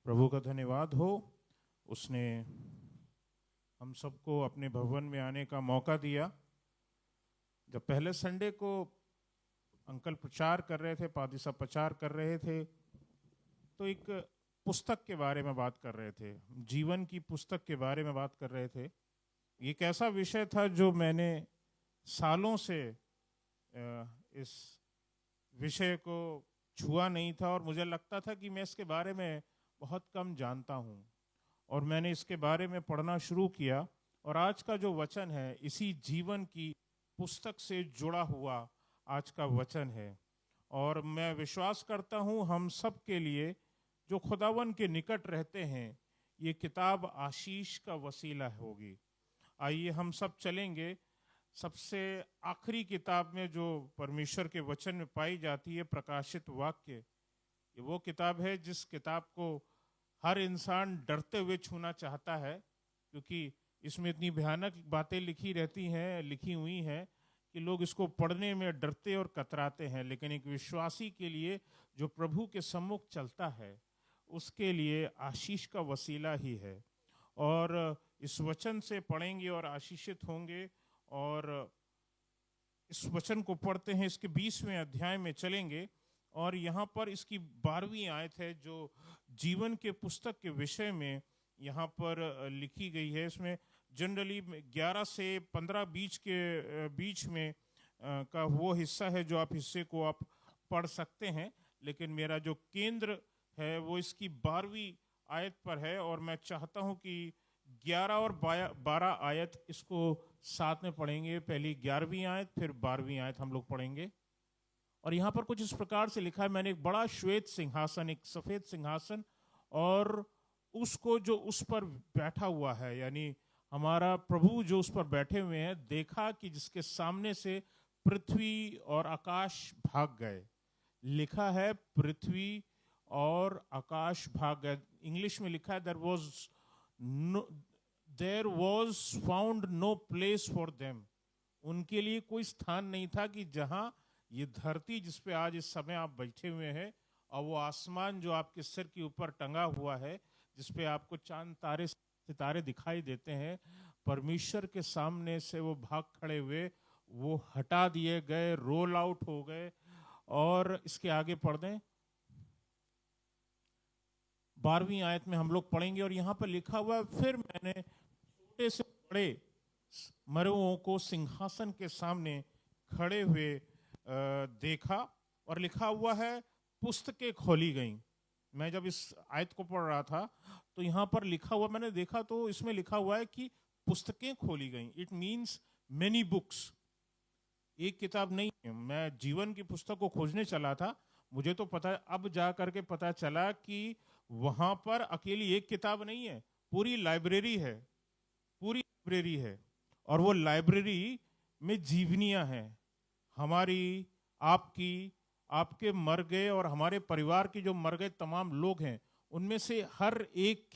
प्रभु का धन्यवाद हो, उसने हम सबको अपने भवन में आने का मौका दिया। जब पहले संडे को अंकल प्रचार कर रहे थे, पादी साहब प्रचार कर रहे थे, तो एक पुस्तक के बारे में बात कर रहे थे, जीवन की पुस्तक के बारे में बात कर रहे थे। ये एक ऐसा विषय था जो मैंने सालों से इस विषय को छुआ नहीं था और मुझे लगता था कि मैं इसके बारे में बहुत कम जानता हूँ, और मैंने इसके बारे में पढ़ना शुरू किया। और आज का जो वचन है इसी जीवन की पुस्तक से जुड़ा हुआ आज का वचन है, और मैं विश्वास करता हूँ हम सब के लिए जो खुदावन के निकट रहते हैं ये किताब आशीष का वसीला होगी। आइए हम सब चलेंगे सबसे आखिरी किताब में जो परमेश्वर के वचन में पाई जाती है, प्रकाशित वाक्य। ये वो किताब है जिस किताब को हर इंसान डरते हुए छूना चाहता है, क्योंकि इसमें इतनी भयानक बातें लिखी हुई हैं कि लोग इसको पढ़ने में डरते और कतराते हैं। लेकिन एक विश्वासी के लिए जो प्रभु के सम्मुख चलता है उसके लिए आशीष का वसीला ही है। और इस वचन से पढ़ेंगे और आशीषित होंगे। और इस वचन को पढ़ते हैं, इसके 20वें अध्याय में चलेंगे और यहाँ पर इसकी 12वीं आयत है जो जीवन के पुस्तक के विषय में यहाँ पर लिखी गई है। इसमें जनरली 11 से 15 बीच में का वो हिस्सा है जो आप हिस्से को आप पढ़ सकते हैं, लेकिन मेरा जो केंद्र है वो इसकी 12वीं आयत पर है। और मैं चाहता हूँ कि 11 और 12 आयत इसको साथ में पढ़ेंगे। पहली 11वीं आयत, फिर 12वीं आयत हम लोग पढ़ेंगे। और यहाँ पर कुछ इस प्रकार से लिखा है, मैंने एक बड़ा श्वेत सिंहासन, एक सफेद सिंहासन, और उसको जो उस पर बैठा हुआ है, यानी हमारा प्रभु जो उस पर बैठे हुए हैं, देखा कि जिसके सामने से पृथ्वी और आकाश भाग गए। लिखा है पृथ्वी और आकाश भाग गए। इंग्लिश में लिखा है there was found no place for them. उनके लिए कोई स्थान नहीं था कि जहां ये धरती जिस पे आज इस समय आप बैठे हुए हैं और वो आसमान जो आपके सिर के ऊपर टंगा हुआ है, जिस पे आपको चांद तारे सितारे दिखाई देते हैं, परमेश्वर के सामने से वो भाग खड़े हुए, वो हटा दिए गए, रोल आउट हो गए। और इसके आगे पढ़ दें, 12वीं आयत में हम लोग पढ़ेंगे। और यहाँ पर लिखा हुआ है, फिर मैंने छोटे से बड़े मरुओं को सिंहासन के सामने खड़े हुए देखा, और लिखा हुआ है पुस्तकें खोली गईं। मैं जब इस आयत को पढ़ रहा था तो यहाँ पर लिखा हुआ मैंने देखा, तो इसमें लिखा हुआ है कि पुस्तकें खोली गईं। इट मीन्स मेनी बुक्स, एक किताब नहीं है। मैं जीवन की पुस्तक को खोजने चला था, मुझे तो पता, अब जा करके पता चला कि वहां पर अकेली एक किताब नहीं है, पूरी लाइब्रेरी है, पूरी लाइब्रेरी है। और वो लाइब्रेरी में जीवनियां हैं, हमारी, आपकी, आपके मर गए और हमारे परिवार के जो मर गए तमाम लोग हैं, उनमें से हर एक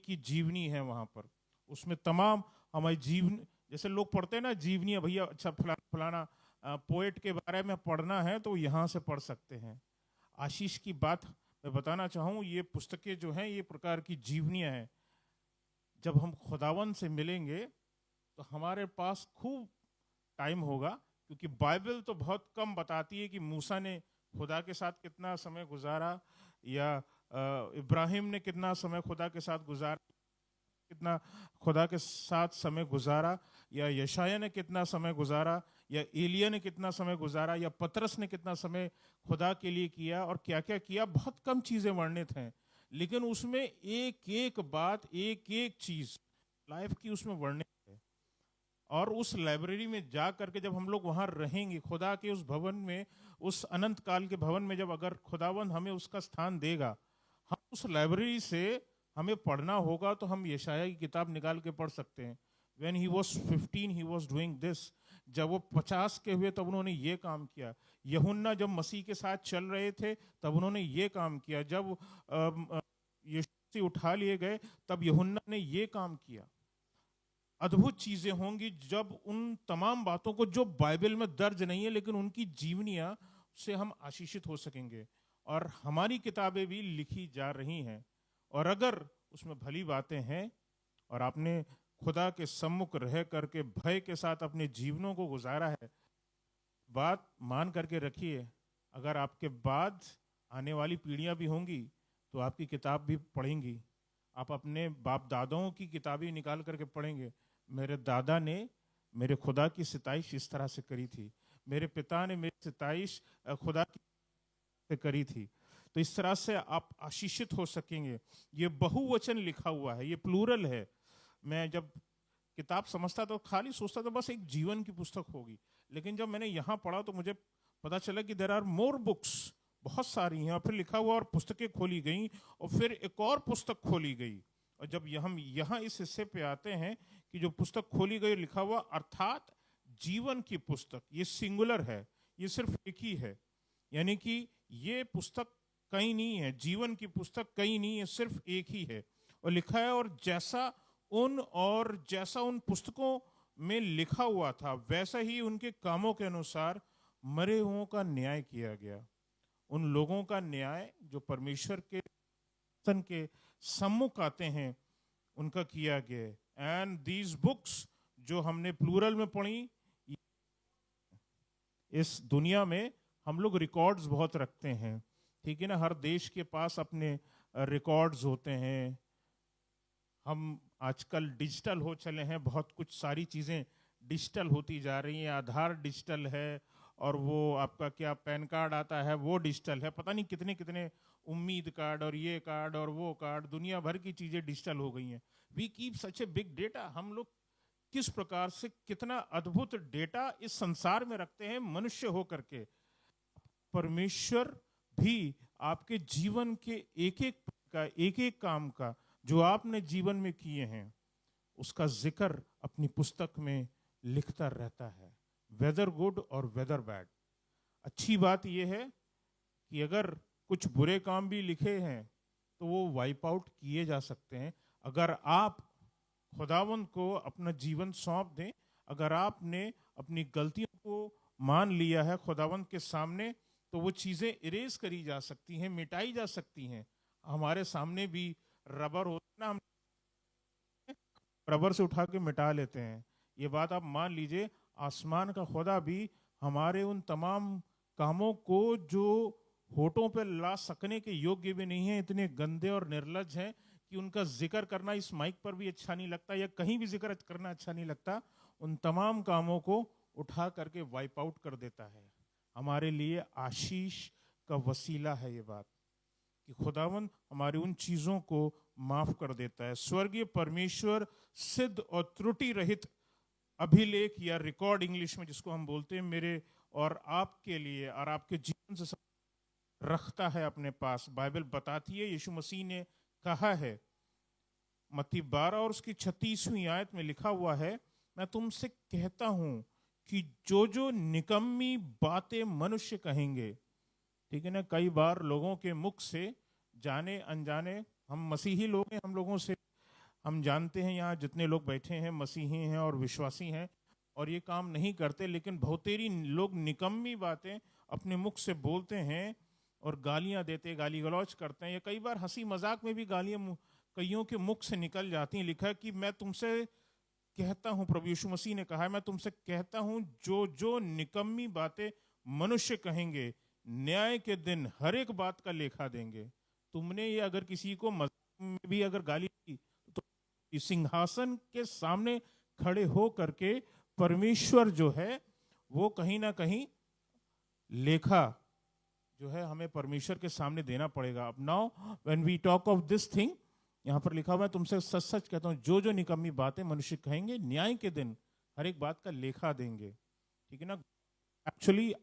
की जीवनी है वहां पर। उसमें तमाम हमारी जीवन, जैसे लोग पढ़ते हैं ना जीवनी, भैया अच्छा फलाना पोएट के बारे में पढ़ना है तो यहाँ से पढ़ सकते हैं। आशीष की बात मैं बताना चाहूँ, ये पुस्तकें जो हैं ये प्रकार की जीवनियाँ हैं। जब हम खुदावन से मिलेंगे तो हमारे पास खूब टाइम होगा, क्योंकि बाइबल तो बहुत कम बताती है कि मूसा ने खुदा के साथ कितना समय गुजारा, या इब्राहिम ने कितना समय खुदा के साथ समय गुजारा, या यशाया ने कितना समय गुजारा, या एलिया ने कितना समय गुजारा, या पतरस ने कितना समय खुदा के लिए किया, और क्या क्या किया। बहुत कम चीजें वर्णित हैं, लेकिन उसमें एक एक बात, एक एक चीज लाइफ की उसमें वर्णित है। और उस लाइब्रेरी में जा करके जब हम लोग वहां रहेंगे, खुदा के उस भवन में, उस अनंत काल के भवन में, जब अगर खुदावन हमें उसका स्थान देगा, हम उस लाइब्रेरी से हमें पढ़ना होगा तो हम यशाया की किताब निकाल के पढ़ सकते हैं। When he was 15 he was doing this। जब वो 50 के हुए तब उन्होंने ये काम किया। यूहन्ना जब मसीह के साथ चल रहे थे तब उन्होंने ये काम किया। जब यीशु से उठा लिए गए तब यूहन्ना ने ये काम किया। अद्भुत चीजें होंगी जब उन तमाम बातों को जो बाइबल में दर्ज नहीं है लेकिन उनकी जीवनियां से हम आशीषित हो सकेंगे। और हमारी किताबें भी लिखी जा रही हैं, और अगर उसमें भली बातें हैं और आपने खुदा के सम्मुख रह करके भय के साथ अपने जीवनों को गुजारा है, बात मान करके रखिए, अगर आपके बाद आने वाली पीढ़ियां भी होंगी तो आपकी किताब भी पढ़ेंगी। आप अपने बाप दादाओं की किताबें निकाल करके पढ़ेंगे, मेरे दादा ने मेरे खुदा की सिताइश इस तरह से करी थी, मेरे पिता ने मेरी सिताइश खुदा की से करी थी। तो इस तरह से आप आशीषित हो सकेंगे। ये बहुवचन लिखा हुआ है, ये प्लूरल है। मैं जब किताब समझता तो खाली सोचता था बस एक जीवन की पुस्तक होगी, लेकिन जब मैंने यहाँ पढ़ा तो मुझे पता चला कि देयर आर मोर बुक्स, बहुत सारी हैं। और फिर लिखा हुआ और पुस्तकें खोली गई और फिर एक और पुस्तक खोली गई। और जब हम यहाँ इस हिस्से पे आते हैं कि जो पुस्तक खोली गई लिखा हुआ अर्थात जीवन की पुस्तक, ये सिंगुलर है, ये सिर्फ एक ही है, यानी कि ये पुस्तक कई नहीं है, जीवन की पुस्तक कई नहीं है, सिर्फ एक ही है। और लिखा है और जैसा उन पुस्तकों में लिखा हुआ था वैसा ही उनके कामों के अनुसार मरे हुओं का न्याय किया गया। उन लोगों का न्याय जो परमेश्वर के सन के सम्मुख आते हैं उनका किया गया। एंड दीज बुक्स जो हमने प्लूरल में पढ़ी, इस दुनिया में हम लोग रिकॉर्ड्स बहुत रखते हैं, ठीक है ना, हर देश के पास अपने रिकॉर्ड्स होते हैं। हम आजकल डिजिटल हो चले हैं, बहुत कुछ सारी चीज़ें डिजिटल होती जा रही हैं। आधार डिजिटल है और वो आपका क्या पैन कार्ड आता है वो डिजिटल है, पता नहीं कितने कितने उम्मीद कार्ड और ये कार्ड और वो कार्ड, दुनिया भर की चीज़ें डिजिटल हो गई हैं। We keep such a big data. हम लोग किस प्रकार से कितना अद्भुत डेटा इस संसार में रखते हैं मनुष्य हो करके। परमेश्वर भी आपके जीवन के एक एक काम का जो आपने जीवन में किए हैं उसका जिक्र अपनी पुस्तक में लिखता रहता है, वेदर गुड और वेदर बैड। अच्छी बात यह है कि अगर कुछ बुरे काम भी लिखे हैं तो वो वाइप आउट किए जा सकते हैं अगर आप खुदावंद को अपना जीवन सौंप दें। अगर आपने अपनी गलतियों को मान लिया है खुदावंद के सामने तो वो चीज़ें इरेज करी जा सकती हैं, मिटाई जा सकती हैं। हमारे सामने भी रबर होता है ना, हम रबर से उठा के मिटा लेते हैं। ये बात आप मान लीजिए, आसमान का खुदा भी हमारे उन तमाम कामों को जो होठों पे ला सकने के योग्य भी नहीं है, इतने गंदे और निर्लज हैं कि उनका जिक्र करना इस माइक पर भी अच्छा नहीं लगता या कहीं भी जिक्र करना अच्छा नहीं लगता, उन तमाम कामों को उठा करके वाइप आउट कर देता है। हमारे लिए आशीष का वसीला है ये बात कि खुदावन हमारी उन चीजों को माफ कर देता है। स्वर्गीय परमेश्वर सिद्ध और त्रुटि रहित अभिलेख या रिकॉर्ड इंग्लिश में जिसको हम बोलते हैं, मेरे और आपके लिए और आपके जीवन से रखता है अपने पास। बाइबल बताती है, यीशु मसीह ने कहा है, मत्ती 12 और उसकी 36वीं आयत में लिखा हुआ है, मैं तुमसे कहता हूं कि जो जो निकम्मी बातें मनुष्य कहेंगे, ठीक है ना, कई बार लोगों के मुख से जाने अनजाने, हम मसीही लोग हैं, हम लोगों से हम जानते हैं यहाँ जितने लोग बैठे हैं मसीही हैं और विश्वासी हैं और ये काम नहीं करते, लेकिन बहुतेरी लोग निकम्मी बातें अपने मुख से बोलते हैं और गालियां देते, गाली गलौज करते हैं। या कई बार हंसी मजाक में भी गालियां कईयों के मुख से निकल जाती हैं। लिखा है कि मैं तुमसे कहता हूं, प्रभु यीशु मसीह ने कहा है, मैं तुमसे कहता हूं जो जो निकम्मी बातें मनुष्य कहेंगे न्याय के दिन हर एक बात का लेखा देंगे। तुमने ये अगर किसी को मजाक में भी अगर गाली दी तो इस सिंहासन के सामने खड़े हो करके परमेश्वर जो है वो कहीं ना कहीं लेखा जो है हमें परमेश्वर के सामने देना पड़ेगा। अब now when we talk of this thing, यहां पर लिखा हुआ है, तुमसे सच सच कहता हूं जो जो निकम्मी बातें मनुष्य कहेंगे न्याय के दिन हर एक बात का लेखा देंगे। ठीक है ना। एक्चुअली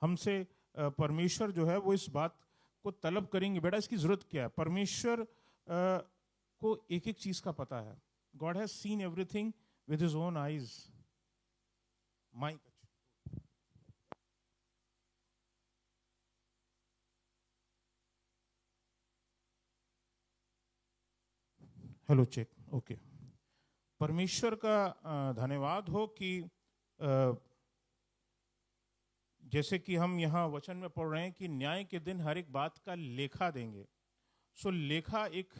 हमसे परमेश्वर जो है वो इस बात को तलब करेंगे, बेटा इसकी जरूरत क्या है। परमेश्वर को एक एक चीज का पता है। God has seen everything with his own eyes. Mike, hello check, okay. परमेश्वर का धन्यवाद हो कि जैसे कि हम यहाँ वचन में पढ़ रहे हैं कि न्याय के दिन हर एक बात का लेखा देंगे। सो लेखा एक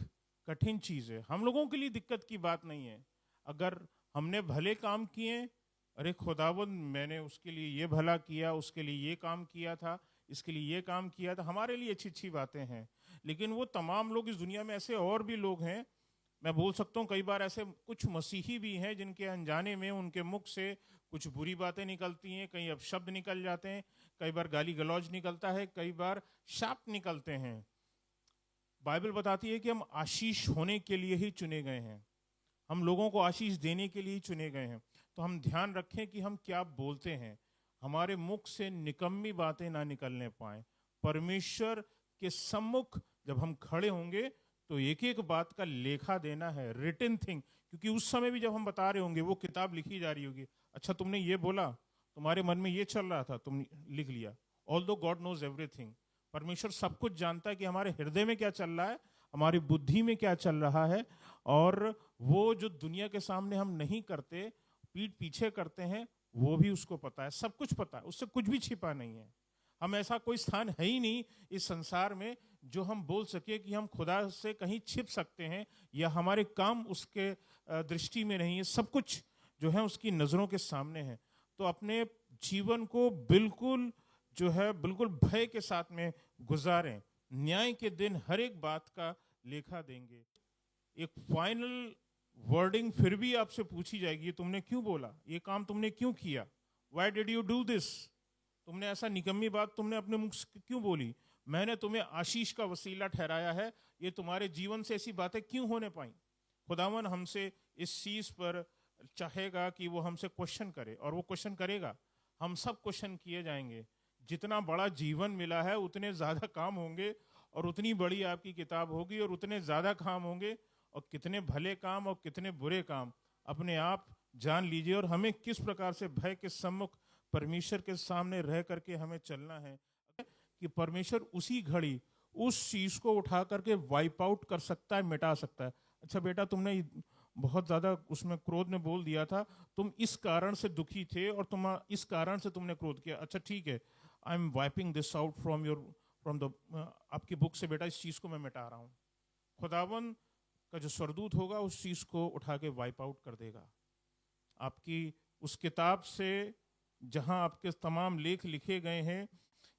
कठिन चीज है, हम लोगों के लिए दिक्कत की बात नहीं है। अगर हमने भले काम किए, अरे खुदावंद मैंने उसके लिए ये भला किया, उसके लिए ये काम किया था, इसके लिए ये काम किया था, हमारे लिए अच्छी अच्छी बातें हैं। लेकिन वो तमाम लोग इस दुनिया में ऐसे और भी लोग हैं, मैं बोल सकता हूँ कई बार ऐसे कुछ मसीही भी हैं जिनके अनजाने में उनके मुख से कुछ बुरी बातें निकलती हैं, कई अपशब्द निकल जाते हैं, कई बार गाली गलौज निकलता है, कई बार शाप निकलते हैं। बाइबल बताती है कि हम आशीष होने के लिए ही चुने गए हैं, हम लोगों को आशीष देने के लिए ही चुने गए हैं। तो हम ध्यान रखें कि हम क्या बोलते हैं, हमारे मुख से निकम्मी बातें ना निकलने पाए। परमेश्वर के सम्मुख जब हम खड़े होंगे तो एक एक बात का लेखा देना है, रिटन थिंग। क्योंकि उस समय भी जब हम बता रहे होंगे वो किताब लिखी जा रही होगी, अच्छा तुमने ये बोला, तुम्हारे मन में ये चल रहा था, तुम लिख लिया। ऑल्दो गॉड नोज एवरीथिंग, परमेश्वर सब कुछ जानता है कि हमारे हृदय में क्या चल रहा है, हमारी बुद्धि में क्या चल रहा है। और वो जो दुनिया के सामने हम नहीं करते, पीठ पीछे करते हैं, वो भी उसको पता है, सब कुछ पता है, उससे कुछ भी छिपा नहीं है। हम ऐसा कोई स्थान है ही नहीं इस संसार में जो हम बोल सके कि हम खुदा से कहीं छिप सकते हैं, या हमारे काम उसके दृष्टि में नहीं है। सब कुछ जो है उसकी नजरों के सामने है। तो अपने जीवन को बिल्कुल जो है बिल्कुल भय के साथ में गुजारें। न्याय के दिन हर एक बात का लेखा देंगे। एक फाइनल वर्डिंग फिर भी आपसे पूछी जाएगी, तुमने क्यों बोला, ये काम तुमने क्यों किया, why did you do this, तुमने ऐसा निकम्मी बात तुमने अपने मुख से क्यों बोली, मैंने तुम्हें आशीष का वसीला ठहराया है, ये तुम्हारे जीवन से ऐसी बातें क्यों होने पाई। खुदावन हमसे इस चीज पर चाहेगा कि वो हमसे क्वेश्चन करे, और वो क्वेश्चन करेगा, हम सब क्वेश्चन किए जाएंगे। जितना बड़ा जीवन मिला है उतने ज्यादा काम होंगे, और उतनी बड़ी आपकी किताब होगी, और उतने ज्यादा काम होंगे, और कितने भले काम और कितने बुरे काम अपने आप जान लीजिए। और हमें किस प्रकार से भय के सम्मुख परमेश्वर के सामने रह करके हमें चलना है कि परमेश्वर उसी घड़ी उस चीज को उठा करके वाइप आउट कर सकता है, मिटा सकता है। अच्छा बेटा तुमने बहुत ज्यादा उसमें क्रोध में बोल दिया था, तुम इस कारण से दुखी थे और तुम इस कारण से तुमने क्रोध किया, अच्छा ठीक है, I am wiping this out from the आपकी बुक से, बेटा इस चीज को मैं मिटा रहा हूं। खुदावन का जो सरदूत होगा उस चीज को उठा के वाइप आउट कर देगा आपकी उस किताब से, जहां आपके तमाम लेख लिखे गए हैं।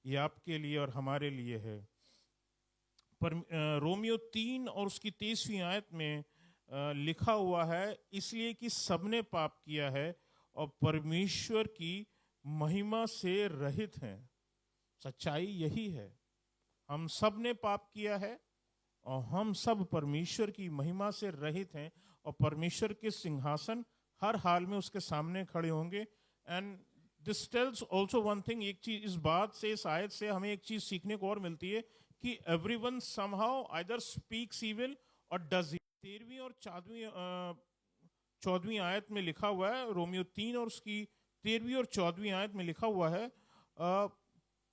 ये आपके लिए और हमारे लिए है। पर रोमियो 3 और उसकी 23वीं आयत में लिखा हुआ है, इसलिए कि सबने पाप किया है और परमेश्वर की महिमा से रहित हैं। सच्चाई यही है, हम सब ने पाप किया है और हम सब परमेश्वर की महिमा से रहित हैं, और परमेश्वर के सिंहासन हर हाल में उसके सामने खड़े होंगे। And this tells also one thing, एक चीज इस बात से, इस आयत से हमें एक चीज सीखने को और मिलती है कि everyone somehow either speaks evil और डज। 13वीं और 14वीं आयत में लिखा हुआ है, रोमियो 3 और उसकी 13वीं और 14वीं आयत में लिखा हुआ है,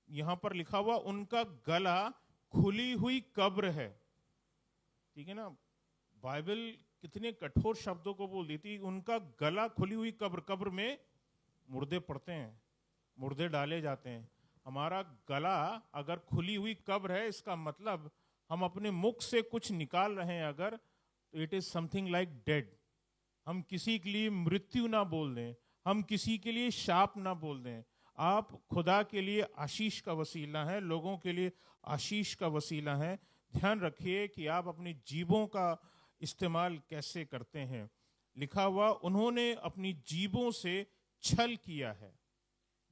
यहां पर लिखा हुआ, उनका गला खुली हुई कब्र है। ठीक है ना, बाइबल कितने कठोर शब्दों को बोल देती, उनका गला खुली हुई कब्र। कब्र में मुर्दे पड़ते हैं, मुर्दे डाले जाते हैं। हमारा गला अगर खुली हुई कब्र है, इसका मतलब हम अपने मुख से कुछ निकाल रहे हैं अगर, तो it is something like dead. हम किसी के लिए मृत्यु ना बोल दें, हम किसी के लिए शाप ना बोल दें। आप खुदा के लिए आशीष का वसीला है, लोगों के लिए आशीष का वसीला है। ध्यान रखिए कि आप अपनी जीभों का इस्तेमाल कैसे करते हैं। लिखा हुआ, उन्होंने अपनी जीभों से छल किया है।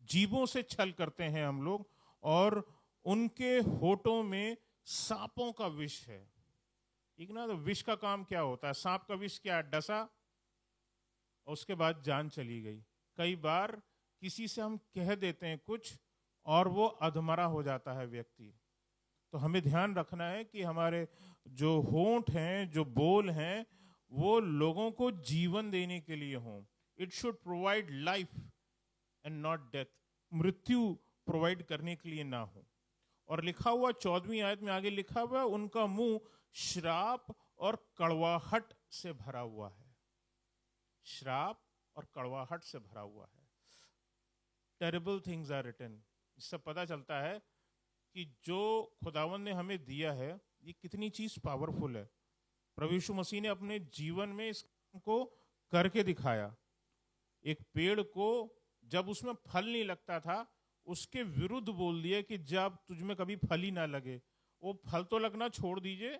जीभों से छल करते हैं हम लोग, और उनके होठों में सांपों का विष है। ठीक ना, तो विष का काम क्या होता है, सांप का विष क्या है, डसा और उसके बाद जान चली गई। कई बार किसी से हम कह देते हैं कुछ और वो अधमरा हो जाता है व्यक्ति। तो हमें ध्यान रखना है कि हमारे जो होंठ हैं, जो बोल हैं, वो लोगों को जीवन देने के लिए हों। It should provide life and not death, मृत्यु प्रोवाइड करने के लिए ना हो। और लिखा हुआ 14वीं आयत में आगे लिखा हुआ, उनका मुंह श्राप और कड़वाहट से भरा हुआ है। श्राप और कड़वाहट से भरा हुआ है। टेरिबल थिंग्स आर रिटन, इससे पता चलता है कि जो खुदावंद ने हमें दिया है ये कितनी चीज पावरफुल है। प्रभु यीशु मसीह ने अपने जीवन में इस काम को करके दिखाया। एक पेड़ को जब उसमें फल नहीं लगता था, उसके विरुद्ध बोल दिया कि जब तुझ में कभी फल ही ना लगे, वो फल तो लगना छोड़ दीजिए,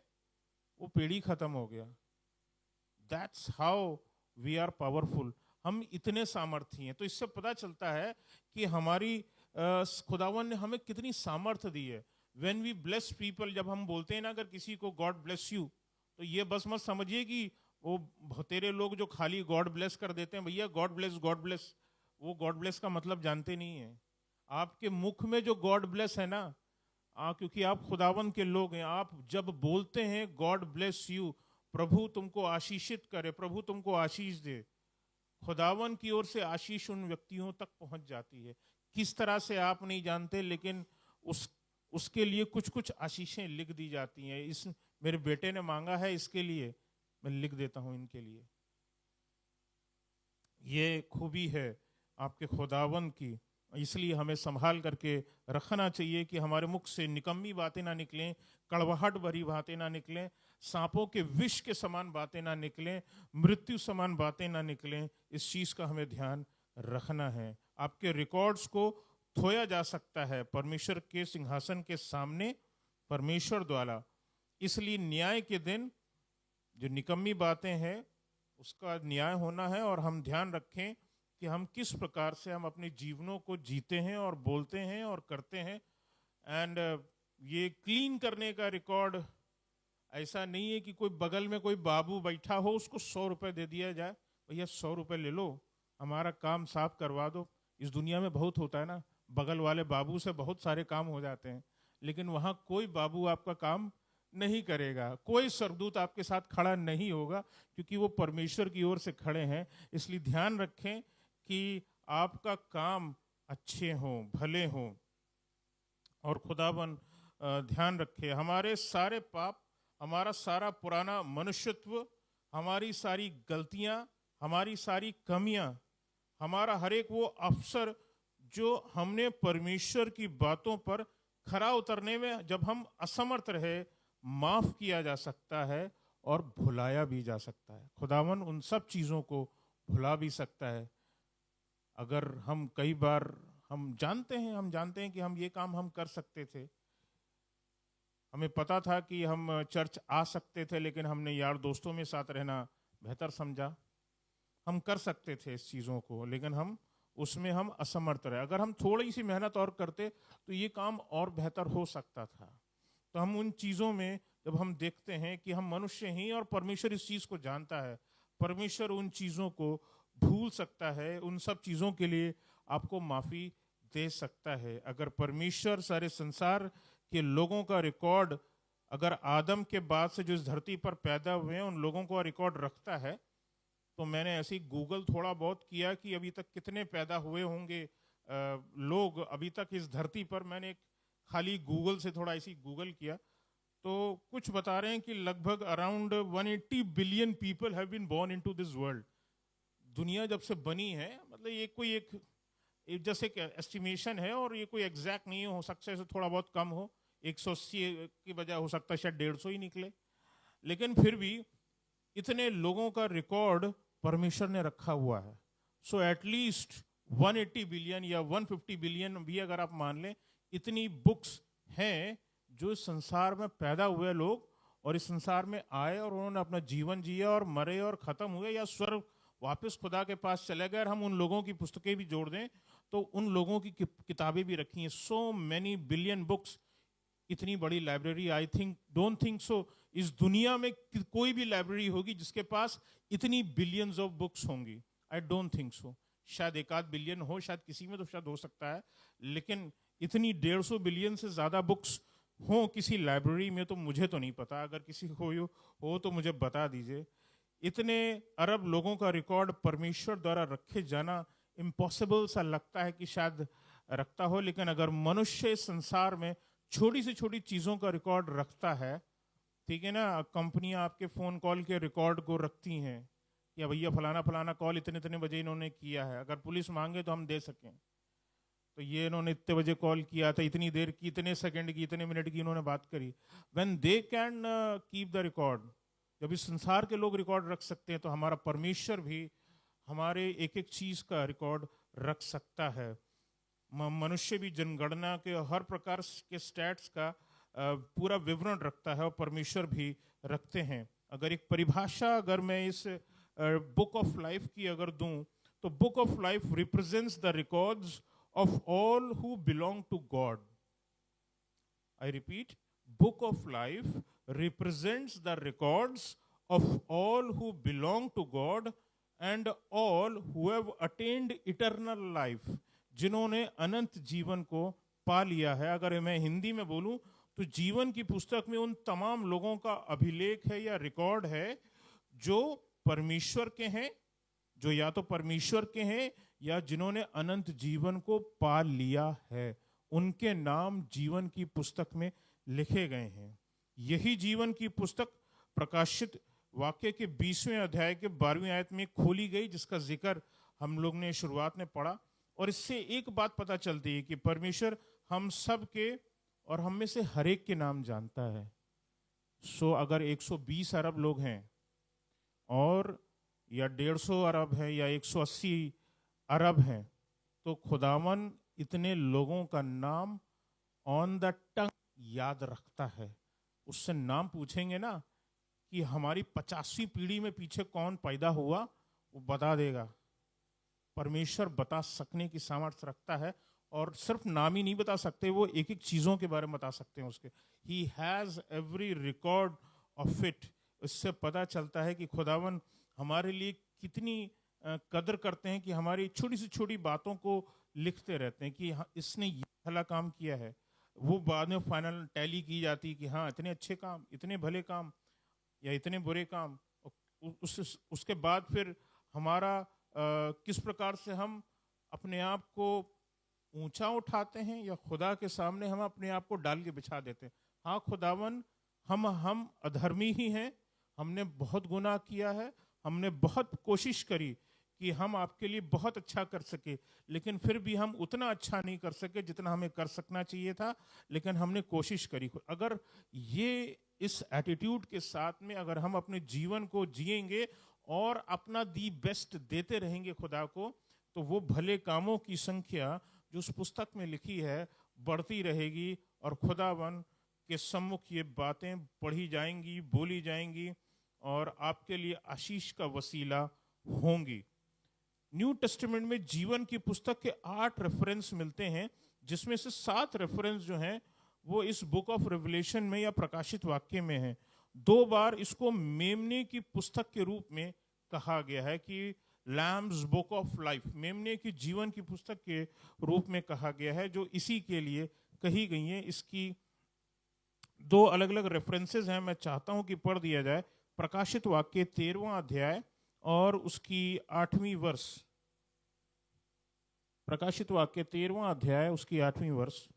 वो पेड़ ही खत्म हो गया। That's how we are powerful. हम इतने सामर्थ्य हैं। तो इससे पता चलता है कि हमारी खुदावन ने हमें कितनी सामर्थ्य दी है। व्हेन वी ब्लेस पीपल, जब हम बोलते हैं ना अगर किसी को गॉड ब्लेस यू, तो ये बस मत समझिए कि वो तेरे लोग जो खाली गॉड ब्लेस कर देते हैं, भैया गॉड ब्लेस गॉड ब्लेस, वो गॉड ब्लेस का मतलब जानते नहीं है। आपके मुख में जो गॉड ब्लेस है ना, क्योंकि आप खुदावन के लोग हैं, आप जब बोलते हैं गॉड ब्लेस यू, प्रभु तुमको आशीषित करे, प्रभु तुमको आशीष दे, खुदावन की ओर से आशीष उन व्यक्तियों तक पहुंच जाती है। किस तरह से आप नहीं जानते, लेकिन उसके लिए कुछ कुछ आशीषें लिख दी जाती हैं। इस मेरे बेटे ने मांगा है, इसके लिए मैं लिख देता हूं इनके लिए। ये खूबी है आपके खुदावन की, इसलिए हमें संभाल करके रखना चाहिए कि हमारे मुख से निकम्मी बातें ना निकलें, कड़वाहट भरी बातें ना निकलें, सांपों के विष के समान बातें ना निकलें, मृत्यु समान बातें ना निकलें। इस चीज का हमें ध्यान रखना है। आपके रिकॉर्ड्स को धोया जा सकता है परमेश्वर के सिंहासन के सामने, परमेश्वर द्वारा। इसलिए न्याय के दिन जो निकम्मी बातें हैं उसका न्याय होना है, और हम ध्यान रखें कि हम किस प्रकार से हम अपने जीवनों को जीते हैं और बोलते हैं और करते हैं। एंड ये क्लीन करने का रिकॉर्ड ऐसा नहीं है कि कोई बगल में कोई बाबू बैठा हो उसको 100 रुपए दे दिया जाए, भैया 100 रुपए ले लो, हमारा काम साफ करवा दो। इस दुनिया में बहुत होता है ना, बगल वाले बाबू से बहुत सारे काम हो जाते हैं, लेकिन वहां कोई बाबू आपका काम नहीं करेगा, कोई सरदूत आपके साथ खड़ा नहीं होगा, क्योंकि वो परमेश्वर की ओर से खड़े हैं। इसलिए ध्यान रखें कि आपका काम अच्छे हों, भले हों, और खुदावन ध्यान रखे हमारे सारे पाप, हमारा सारा पुराना मनुष्यत्व, हमारी सारी गलतियां, हमारी सारी कमियां, हमारा हर एक वो अवसर जो हमने परमेश्वर की बातों पर खरा उतरने में जब हम असमर्थ रहे, माफ किया जा सकता है और भुलाया भी जा सकता है। खुदावन उन सब चीजों को भुला भी सकता है। अगर हम कई बार हम जानते हैं कि हम ये काम हम कर सकते थे, हमें पता था कि हम चर्च आ सकते थे, लेकिन हमने यार दोस्तों में साथ रहना बेहतर समझा। हम कर सकते थे इस चीज़ों को, लेकिन हम उसमें हम असमर्थ रहे। अगर हम थोड़ी सी मेहनत और करते तो ये काम और बेहतर हो सकता था। तो हम उन चीज़ों में जब हम देखते हैं कि हम मनुष्य हैं और परमेश्वर इस चीज़ को जानता है, परमेश्वर उन चीज़ों को भूल सकता है, उन सब चीज़ों के लिए आपको माफ़ी दे सकता है। अगर परमेश्वर सारे संसार के लोगों का रिकॉर्ड, अगर आदम के बाद से जो इस धरती पर पैदा हुए हैं उन लोगों का रिकॉर्ड रखता है, तो मैंने ऐसी गूगल थोड़ा बहुत किया कि अभी तक कितने पैदा हुए होंगे लोग अभी तक इस धरती पर। मैंने एक खाली गूगल से थोड़ा ऐसी गूगल किया, तो कुछ बता रहे हैं कि लगभग around 180 billion people have been born into this world. दुनिया जब से बनी है, मतलब ये कोई एक जैसे एस्टिमेशन है, और ये कोई एग्जैक्ट नहीं हो सकता है, थोड़ा बहुत कम हो, 180 की बजाय हो सकता है शायद 150 ही निकले, लेकिन फिर भी इतने लोगों का रिकॉर्ड परमेश्वर ने रखा हुआ है। सो एटलीस्ट 180 बिलियन या 150 बिलियन भी अगर आप मान लें, इतनी बुक्स हैं जो इस संसार में पैदा हुए लोग और इस संसार में आए और उन्होंने अपना जीवन जिया और मरे और खत्म हुए या स्वर्ग वापस खुदा के पास चले गए। हम उन लोगों की पुस्तकें भी जोड़ दें तो उन लोगों की किताबें भी रखी हैं। सो मैनी बिलियन बुक्स, इतनी बड़ी library, I think don't think so इस दुनिया में कोई भी लाइब्रेरी होगी जिसके पास इतनी बिलियंस ऑफ बुक्स होंगी। I don't think so. शायद 1-8 बिलियन हो, शायद किसी में तो शायद हो सकता है, लेकिन इतनी 150 बिलियन से ज्यादा बुक्स हो किसी लाइब्रेरी में तो मुझे तो नहीं पता। अगर किसी को हो तो मुझे बता दीजिए। इतने अरब लोगों का रिकॉर्ड परमेश्वर द्वारा रखे जाना इम्पॉसिबल सा लगता है कि शायद रखता हो, लेकिन अगर मनुष्य संसार में छोटी से छोटी चीजों का रिकॉर्ड रखता है, ठीक है ना, कंपनियां आपके फोन कॉल के रिकॉर्ड को रखती हैं, या भैया फलाना फलाना कॉल इतने इतने बजे इन्होंने किया है, अगर पुलिस मांगे तो हम दे सकें। तो ये इन्होंने इतने बजे कॉल किया था, इतनी देर की, इतने सेकंड की, इतने मिनट की इन्होंने बात करी। When they can keep the record, जब इस संसार के लोग रिकॉर्ड रख सकते हैं तो हमारा परमेश्वर भी हमारे एक एक चीज का रिकॉर्ड रख सकता है। मनुष्य भी जनगणना के हर प्रकार के स्टैट्स का पूरा विवरण रखता है और परमेश्वर भी रखते हैं। अगर एक परिभाषा अगर मैं इस बुक ऑफ लाइफ की अगर दूं, तो book of life represents the records of all who belong to God. I repeat, book of life represents the records of all who belong to God and all who have attained eternal life, जिन्होंने अनंत जीवन को पा लिया है। अगर मैं हिंदी में बोलूं तो जीवन की पुस्तक में उन तमाम लोगों का अभिलेख है या रिकॉर्ड है जो परमेश्वर के हैं, जो या तो परमेश्वर के हैं या जिन्होंने अनंत जीवन को पा लिया है। उनके नाम जीवन की पुस्तक में लिखे गए हैं। यही जीवन की पुस्तक प्रकाशित वाक्य के 20वें अध्याय के 12वीं आयत में खोली गई, जिसका जिक्र हम लोग ने शुरुआत में पढ़ा। और इससे एक बात पता चलती है कि परमेश्वर हम सब के और हम में से हर एक के नाम जानता है। सो अगर 120 अरब लोग हैं और या 150 अरब है या 180 अरब हैं, तो खुदावन इतने लोगों का नाम ऑन द टंग याद रखता है। उससे नाम पूछेंगे ना कि हमारी 50वीं पीढ़ी में पीछे कौन पैदा हुआ, वो बता देगा। परमेश्वर बता सकने की सामर्थ्य रखता है। और सिर्फ नाम ही नहीं बता सकते, वो एक एक चीजों के बारे में बता सकते हैं उसके। He has every record of it. इससे पता चलता है कि खुदावन हमारे लिए कितनी कदर करते हैं कि हमारी छोटी से छोटी बातों को लिखते रहते हैं कि हाँ, इसने ये भला काम किया है। वो बाद में फाइनल टैली की जाती है कि हाँ, इतने अच्छे काम, इतने भले काम या इतने बुरे काम। उसके बाद फिर हमारा किस प्रकार से हम अपने आप को ऊंचा उठाते हैं या खुदा के सामने हम अपने आप को डाल के बिछा देते हैं। हाँ खुदावन, हम अधर्मी ही हैं, हमने बहुत गुनाह किया है, हमने बहुत कोशिश करी कि हम आपके लिए बहुत अच्छा कर सके, लेकिन फिर भी हम उतना अच्छा नहीं कर सके जितना हमें कर सकना चाहिए था, लेकिन हमने कोशिश करी। अगर ये इस एटीट्यूड के साथ में अगर हम अपने जीवन को जिएंगे और अपना दी बेस्ट देते रहेंगे खुदा को, तो वो भले कामों की संख्या जो उस पुस्तक में लिखी है बढ़ती रहेगी और खुदावन के सम्मुख ये बातें पढ़ी जाएंगी, बोली जाएंगी और आपके लिए आशीष का वसीला होंगी। न्यू टेस्टामेंट में जीवन की पुस्तक के 8 रेफरेंस मिलते हैं, जिसमें से 7 रेफरेंस जो हैं वो इस बुक ऑफ रेवलेशन में या प्रकाशित वाक्य में है। 2 बार इसको मेमने की पुस्तक के रूप में कहा गया है कि लैम्स बुक ऑफ लाइफ, मेमने की जीवन की पुस्तक के रूप में कहा गया है, जो इसी के लिए कही गई है। इसकी 2 अलग अलग रेफरेंसेस हैं, मैं चाहता हूं कि पढ़ दिया जाए। प्रकाशित वाक्य 13वां अध्याय और उसकी 8वीं वर्ष। प्रकाशित वाक्य 13वां अध्याय उसकी 8वीं वर्ष।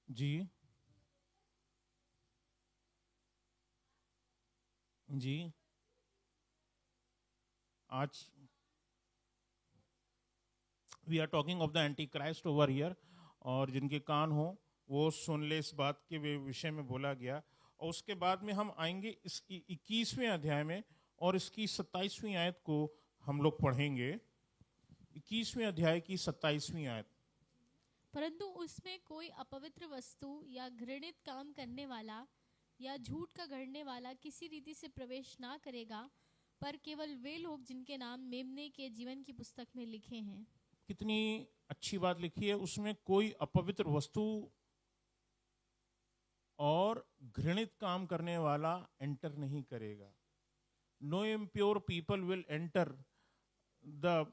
जी जी, आज we are talking of the Antichrist over here, और जिनके कान हो वो सुन ले इस बात के विषय में बोला गया। और उसके बाद में हम आएंगे इसकी 21वें अध्याय में और इसकी 27वीं आयत को हम लोग पढ़ेंगे। 21वें अध्याय की 27वीं आयत। परंतु उसमें कोई अपवित्र वस्तु या घृणित काम करने वाला या झूठ का गढ़ने वाला किसी रीति से प्रवेश ना करेगा, पर केवल वे लोग जिनके नाम मेमने के जीवन की पुस्तक में लिखे हैं। कितनी अच्छी बात लिखी है। उसमें कोई अपवित्र वस्तु और घृणित काम करने वाला एंटर नहीं करेगा। No impure people will enter the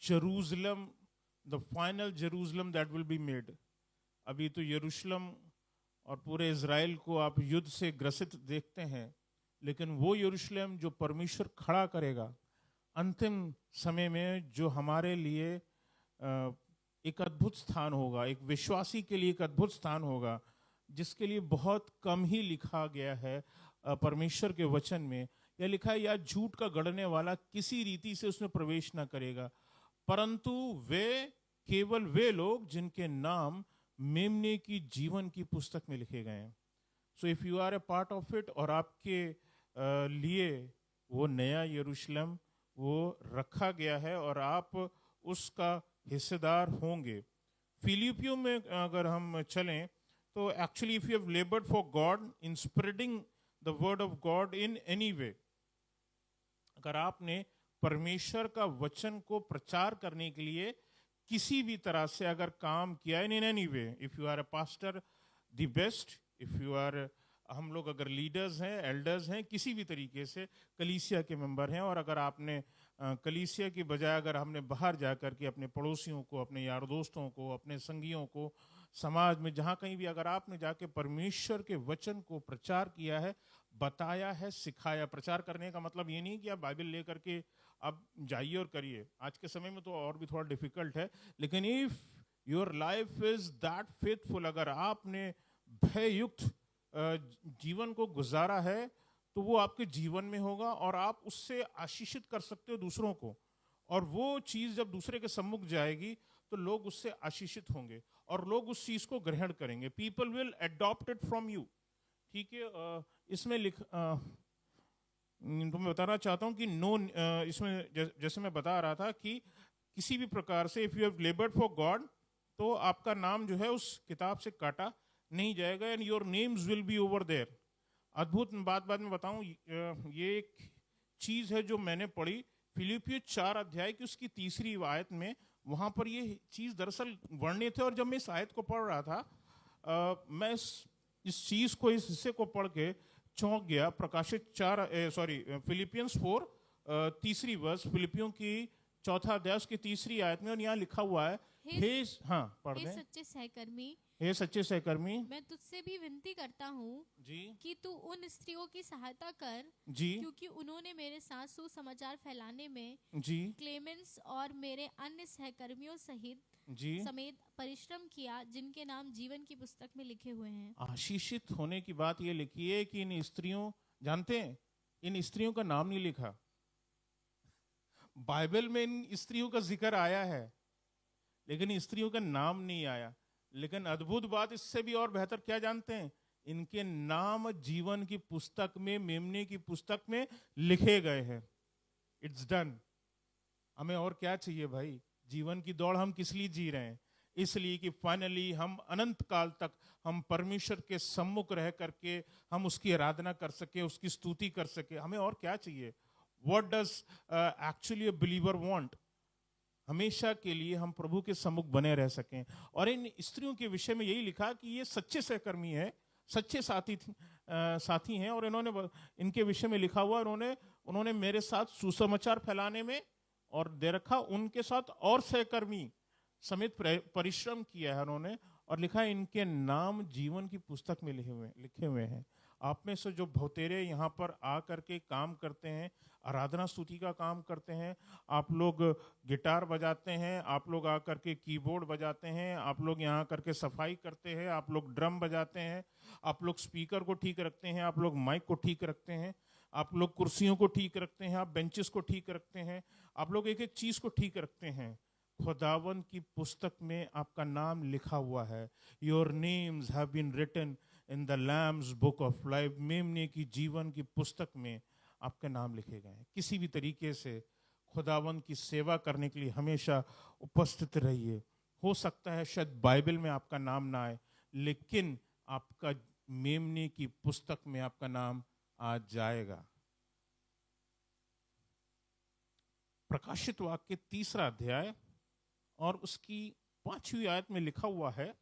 Jerusalem, the final Jerusalem that will be made. अभी तो यरूशलेम और पूरे इज़राइल को आप युद्ध से ग्रसित देखते हैं, लेकिन वो यरूशलेम जो परमेश्वर खड़ा करेगा अंतिम समय में, जो हमारे लिए एक अद्भुत स्थान होगा, एक विश्वासी के लिए एक अद्भुत स्थान होगा, जिसके लिए बहुत कम ही लिखा गया है परमेश्वर के वचन में। यह लिखा है, या झूठ का गढ़ने वाला किसी रीति से उसमें प्रवेश न करेगा, परंतु केवल वे लोग जिनके नाम मेमने की जीवन की पुस्तक में लिखे गए हैं। So if you are a part of it, और आपके लिए वो नया यरूशलेम वो रखा गया है और आप उसका हिस्सेदार होंगे। फिलिपियों में अगर हम चलें तो actually if you have लेबर्ड for God in spreading the word of God in any वे, अगर आपने परमेश्वर का वचन को प्रचार करने के लिए किसी भी तरह से अगर काम किया in any way, if you are a pastor the best, if you are, हम लोग अगर लीडर्स हैं, एल्डर्स हैं, किसी भी तरीके से कलीसिया के मेंबर हैं, और अगर आपने कलीसिया की बजाय अगर हमने बाहर जाकर के अपने पड़ोसियों को, अपने यार दोस्तों को, अपने संगियों को, समाज में जहाँ कहीं भी अगर आपने जाके परमेश्वर के वचन को प्रचार किया है, बताया है, सिखाया। प्रचार करने का मतलब ये नहीं कि आप बाइबल लेकर के आप जाइए और करिए, आज के समय में तो और भी थोड़ा डिफिकल्ट है, लेकिन if your life is that faithful, अगर आपने भययुक्त जीवन को गुजारा है, तो वो आपके जीवन में होगा और आप उससे आशीषित कर सकते हो दूसरों को, और वो चीज जब दूसरे के सम्मुख जाएगी तो लोग उससे आशीषित होंगे और लोग उस चीज को ग्रहण करेंगे। People will adopt it from you. ठीक है, इसमें तो मैं बताना चाहता हूं कि इसमें जैसे मैं बता रहा था कि किसी भी प्रकार से if you have लेबर्ड for God, तो आपका नाम जो है उस किताब से काटा नहीं जाएगा, and your names will be over there. अद्भुत बात बाद में बताऊं, ये एक चीज है जो मैंने पढ़ी फिलिपियों 4 अध्याय की उसकी 3री आयत में, वहां पर ये चीज दरअसल वर्णित है। और जब मैं इस आयत को पढ़ रहा था, मैं इस चीज को, इस हिस्से को पढ़ के चौंक गया। प्रकाशित फिलिपियंस 4 3री वर्स, फिलिपियों की 4था अध्याय की 3री आयत में, और यहाँ लिखा हुआ है, पढ़ दें। सच्चे सहकर्मी, हे सच्चे सहकर्मी, मैं तुझसे भी विनती करता हूँ जी कि तू उन स्त्रियों की सहायता कर जी, क्योंकि उन्होंने मेरे साथ सुसमाचार फैलाने में जी क्लेमेंस और मेरे अन्य सहकर्मियों जी समेत परिश्रम किया, जिनके नाम जीवन की पुस्तक में लिखे हुए हैं। आशीषित होने की बात ये लिखी है कि इन स्त्रियों, जानते हैं इन स्त्रियों का नाम नहीं लिखा। बाइबल में इन स्त्रियों का जिक्र आया है, लेकिन स्त्रियों का नाम नहीं आया। लेकिन अद्भुत बात इससे भी और बेहतर क्या जानते हैं, इनके नाम जीवन की पुस्तक में, मेमने की पुस्तक में लिखे गए हैं। It's done. हमें और क्या चाहिए भाई? जीवन की दौड़ हम किस लिए जी रहे हैं? इसलिए कि फाइनली हम अनंत काल तक हम परमेश्वर के सम्मुख रह करके हम उसकी आराधना कर सके, उसकी स्तुति कर सके। हमें और क्या चाहिए? What does actually a believer want? हमेशा के लिए हम प्रभु के सम्मुख बने रह सकें। और इन स्त्रियों के विषय में यही लिखा कि ये सच्चे सहकर्मी है, सच्चे साथी हैं, और इन्होंने इनके विषय में लिखा हुआ, उन्होंने मेरे साथ सुसमाचार फैलाने में और दे रखा, उनके साथ और सहकर्मी समेत परिश्रम किया है उन्होंने, और लिखा है इनके नाम जीवन की पुस्तक में लिखे हुए हैं। आप में से जो बहुतेरे यहाँ पर आ करके काम करते हैं, आराधना स्तुति का काम करते हैं, आप लोग गिटार बजाते हैं, आप लोग आ करके कीबोर्ड बजाते हैं, आप लोग यहाँ करके सफाई करते हैं, आप लोग ड्रम बजाते हैं, आप लोग स्पीकर को ठीक रखते हैं, आप लोग माइक को ठीक रखते हैं, आप लोग कुर्सियों को ठीक रखते हैं, आप बेंचेस को ठीक रखते हैं, आप लोग एक एक चीज को ठीक रखते हैं। खुदावन की पुस्तक में आपका नाम लिखा हुआ है। Your names have been written in the lamb's book of life. मेमने की जीवन की पुस्तक में आपके नाम लिखे गए हैं। किसी भी तरीके से खुदावन की सेवा करने के लिए हमेशा उपस्थित रहिए। हो सकता है शायद बाइबल में आपका नाम ना आए, लेकिन आपका मेमने की पुस्तक में आपका नाम आ जाएगा। प्रकाशित वाक्य 3रा अध्याय और उसकी 5वीं आयत में लिखा हुआ है,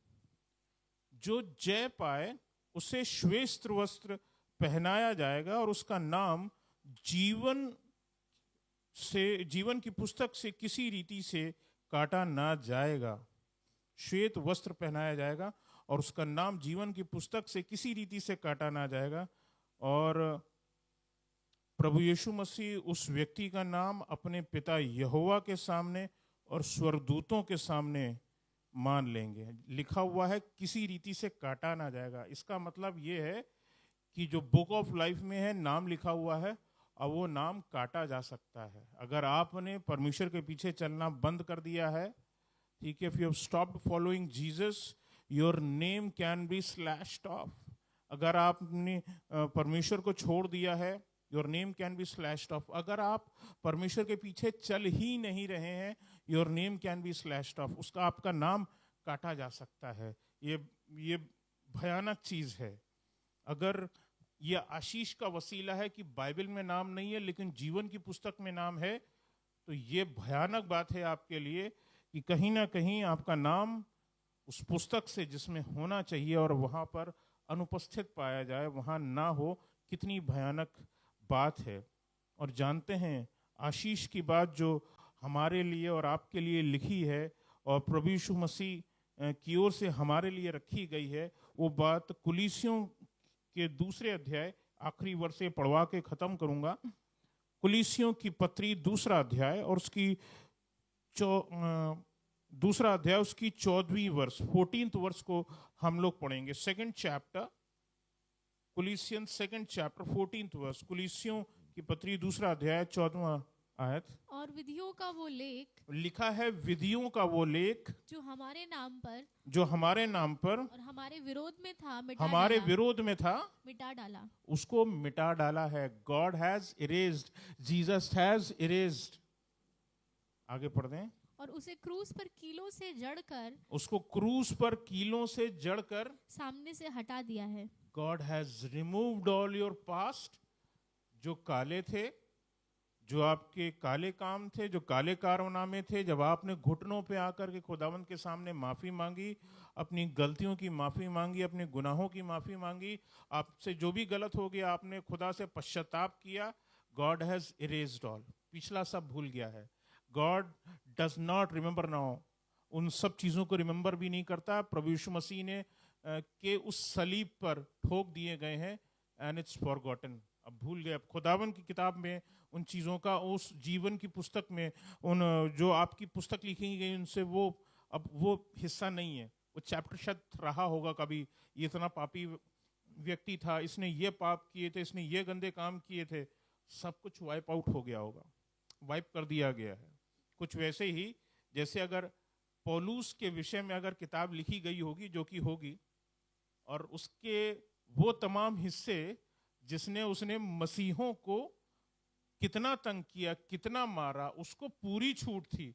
जो जय पाए उसे श्वेत वस्त्र पहनाया जाएगा और उसका नाम जीवन की पुस्तक से किसी रीति से काटा ना जाएगा। श्वेत वस्त्र पहनाया जाएगा और उसका नाम जीवन की पुस्तक से किसी रीति से काटा ना जाएगा। और प्रभु यीशु मसीह उस व्यक्ति का नाम अपने पिता यहोवा के सामने और स्वर्गदूतों के सामने मान लेंगे। लिखा हुआ है किसी रीति से काटा ना जाएगा। इसका मतलब ये है कि जो बुक ऑफ लाइफ में है, नाम लिखा हुआ है, अब वो नाम काटा जा सकता है। अगर आपने परमेश्वर के पीछे चलना बंद कर दिया है, ठीक है, if you have stopped following Jesus, your name can be slashed of. अगर आपने परमेश्वर को छोड़ दिया है, your name can be slashed of. अगर आप परमेश्वर के पीछे चल ही नहीं रहे हैं, your name can be slashed of. उसका आपका नाम काटा जा सकता है। ये भयानक चीज है। अगर ये आशीष का वसीला है कि बाइबल में नाम नहीं है लेकिन जीवन की पुस्तक में नाम है, तो ये भयानक बात है आपके लिए कि कहीं ना कहीं आपका नाम उस पुस्तक से जिसमें होना चाहिए और वहां पर अनुपस्थित पाया जाए, वहां ना हो। कितनी भयानक बात है। और जानते हैं आशीष की बात जो हमारे लिए और आपके लिए लिखी है और प्रभु यीशु मसीह की ओर से हमारे लिए रखी गई है, वो बात कुलीसियों के 2 अध्याय, आखिरी वर्ष से पढ़वा के खत्म करूंगा। कुलीसियों की पत्री 2 अध्याय और उसकी 2 अध्याय उसकी 14वीं वर्ष, 14th वर्ष को हम लोग पढ़ेंगे। 2nd chapter, कुलीसियन 2nd chapter 14th वर्ष, कुलीसियों की पत्री 2 अध्याय 14वां आयत। और विधियों का वो लेख, लिखा है विधियों का वो लेख जो हमारे नाम पर और हमारे विरोध में था, मिटा डाला, उसको मिटा डाला है। God has erased, Jesus has erased. आगे पढ़ दें। और उसे क्रूस पर कीलों से जड़कर, उसको क्रूस पर कीलों से जड़कर सामने से हटा दिया है। God has removed all your past. जो काले थे, जो आपके काले काम थे, जो काले कारनामे थे, जब आपने घुटनों पे आकर के खुदावंद के सामने माफी मांगी, अपनी गलतियों की माफी मांगी, अपने गुनाहों की माफी मांगी, आपसे जो भी गलत हो गया आपने खुदा से पश्चाताप किया, गॉड हैज इरेज्ड ऑल। पिछला सब भूल गया है। God does not remember now. उन सब चीजों को रिमेंबर भी नहीं करता। प्रभु यीशु मसीह ने के उस सलीब पर ठोक दिए गए हैं, एंड इट्स फॉरगॉटन। अब भूल गए। अब खुदावन की किताब में उन चीजों का, उस जीवन की पुस्तक में, उन जो आपकी पुस्तक लिखी गई उनसे वो अब वो हिस्सा नहीं है। वो चैप्टर शायद रहा होगा कभी, ये इतना पापी व्यक्ति था, इसने ये पाप किए थे, इसने ये गंदे काम किए थे, सब कुछ वाइप आउट हो गया होगा, वाइप कर दिया गया है। कुछ वैसे ही जैसे अगर पौलुस के विषय में अगर किताब लिखी गई होगी, जो कि होगी, और उसके वो तमाम हिस्से जिसने उसने मसीहों को कितना तंग किया, कितना मारा, उसको पूरी छूट थी,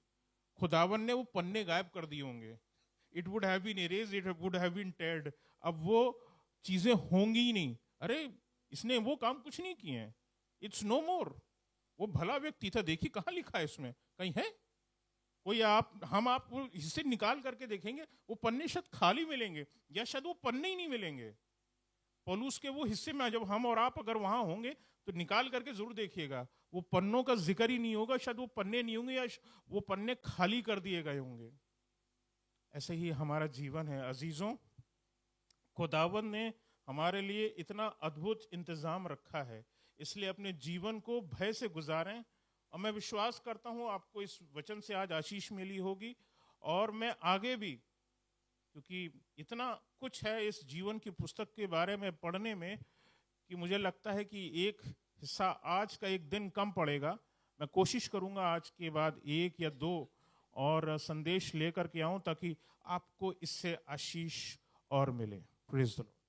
खुदावन ने वो पन्ने गायब कर दिए होंगे। It would have been erased, it would have been teared. अब वो चीजें होंगी ही नहीं। अरे इसने वो काम कुछ नहीं किए हैं, इट्स नो मोर। वो भला व्यक्ति था, देखिए कहाँ लिखा है इसमें, कहीं है कोई? हम आप हिस्से निकाल करके देखेंगे, वो पन्ने शायद खाली मिलेंगे या शायद वो पन्ने ही नहीं मिलेंगे। पौलुस के वो हिस्से में जब हम और आप अगर वहां होंगे तो निकाल करके जरूर देखिएगा, वो पन्नों का जिक्र ही नहीं होगा, शायद वो पन्ने नहीं होंगे या वो पन्ने खाली कर दिए गए होंगे। ऐसे ही हमारा जीवन है अजीजों। खुदावंद ने हमारे लिए इतना अद्भुत इंतजाम रखा है, इसलिए अपने जीवन को भय से गुजारें। और मैं विश्वास करता हूं आपको इस वचन से आज आशीष मिली होगी, और मैं आगे भी, क्योंकि इतना कुछ है इस जीवन की पुस्तक के बारे में पढ़ने में कि मुझे लगता है कि एक हिस्सा आज का एक दिन कम पड़ेगा। मैं कोशिश करूंगा आज के बाद 1 या 2 और संदेश लेकर के आऊं ताकि आपको इससे आशीष और मिले। Praise the Lord.